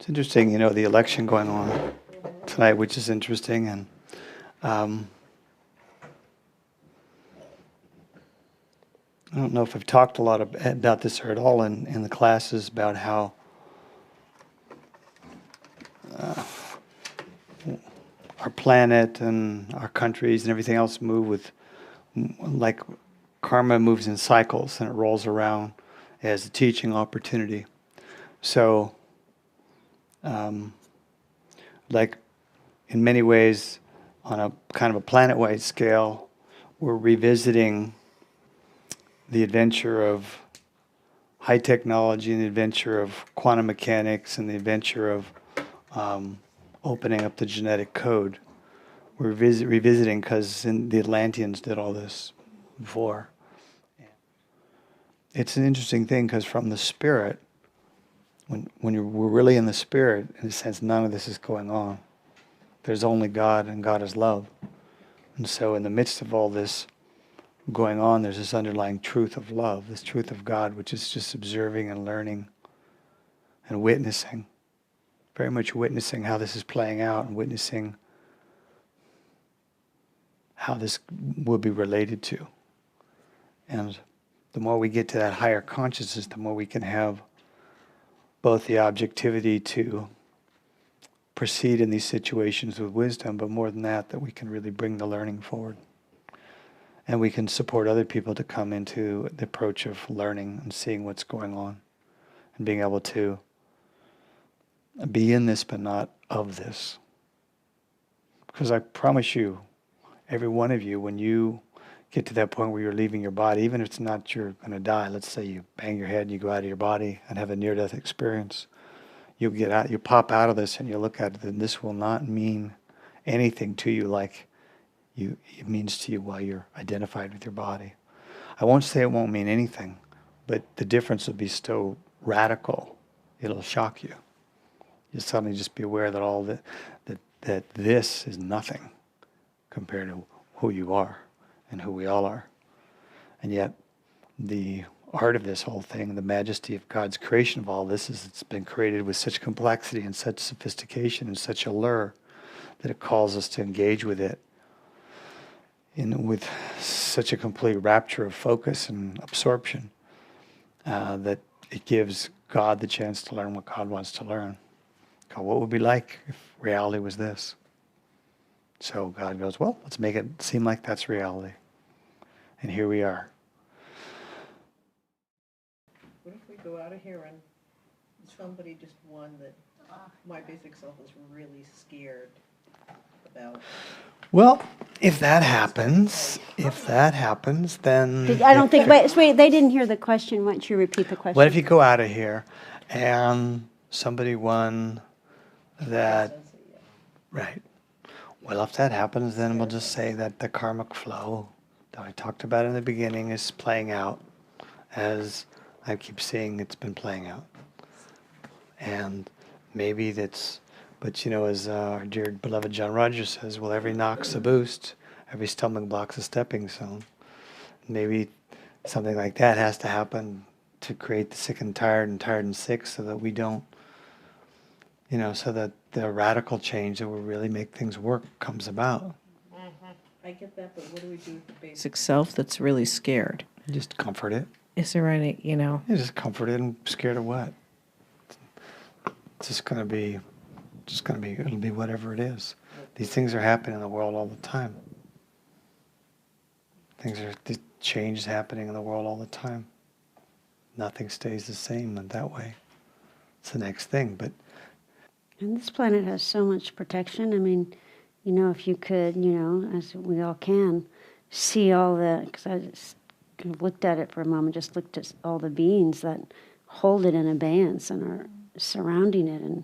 It's interesting, the election going on tonight, which is interesting, and I don't know if I've talked a lot about this or at all in the classes about how our planet and our countries and everything else move with, like karma moves in cycles and it rolls around as a teaching opportunity. So, like in many ways, on a kind of a planet-wide scale, we're revisiting the adventure of high technology and the adventure of quantum mechanics and the adventure of opening up the genetic code. We're revisiting because the Atlanteans did all this before. It's an interesting thing because from the spirit, when we're really in the spirit, in a sense, none of this is going on. There's only God, and God is love. And so in the midst of all this going on, there's this underlying truth of love, this truth of God, which is just observing and learning and witnessing, very much witnessing how this is playing out and witnessing how this will be related to. And the more we get to that higher consciousness, the more we can have both the objectivity to proceed in these situations with wisdom, but more than that, that we can really bring the learning forward. And we can support other people to come into the approach of learning and seeing what's going on and being able to be in this but not of this. Because I promise you, every one of you, when you get to that point where you're leaving your body, even if it's not you're going to die, let's say you bang your head and you go out of your body and have a near-death experience, you'll get out, you pop out of this and you look at it, and this will not mean anything to you like it means to you while you're identified with your body. I won't say it won't mean anything, but the difference will be so radical, it'll shock you. You'll suddenly just be aware that all that this is nothing compared to who you are and who we all are. And yet the art of this whole thing, the majesty of God's creation of all this, is it's been created with such complexity and such sophistication and such allure that it calls us to engage with it with such a complete rapture of focus and absorption that it gives God the chance to learn what God wants to learn. God, what would it be like if reality was this? So God goes, well, let's make it seem like that's reality. And here we are. What if we go out of here and somebody just won that my basic self is really scared about? Well, if that happens, then... I don't think, wait, they didn't hear the question. Why don't you repeat the question? What if you go out of here and somebody won that... Right. Well, if that happens, then we'll just say that the karmic flow that I talked about in the beginning is playing out as I keep seeing it's been playing out. And maybe that's... But, as our dear beloved John Rogers says, well, every knock's a boost, every stumbling block's a stepping stone. Maybe something like that has to happen to create the sick and tired and sick, so that we don't, so that the radical change that will really make things work comes about. I get that, but what do we do with the basic self that's really scared? Just comfort it. Is there any, Yeah, just comfort it. And scared of what? It's just going to be, it'll be whatever it is. These things are happening in the world all the time. The change is happening in the world all the time. Nothing stays the same in that way. It's the next thing, but... And this planet has so much protection. I mean, if you could, as we all can, see all the... Because I just kind of looked at it for a moment, just looked at all the beings that hold it in abeyance and are surrounding it and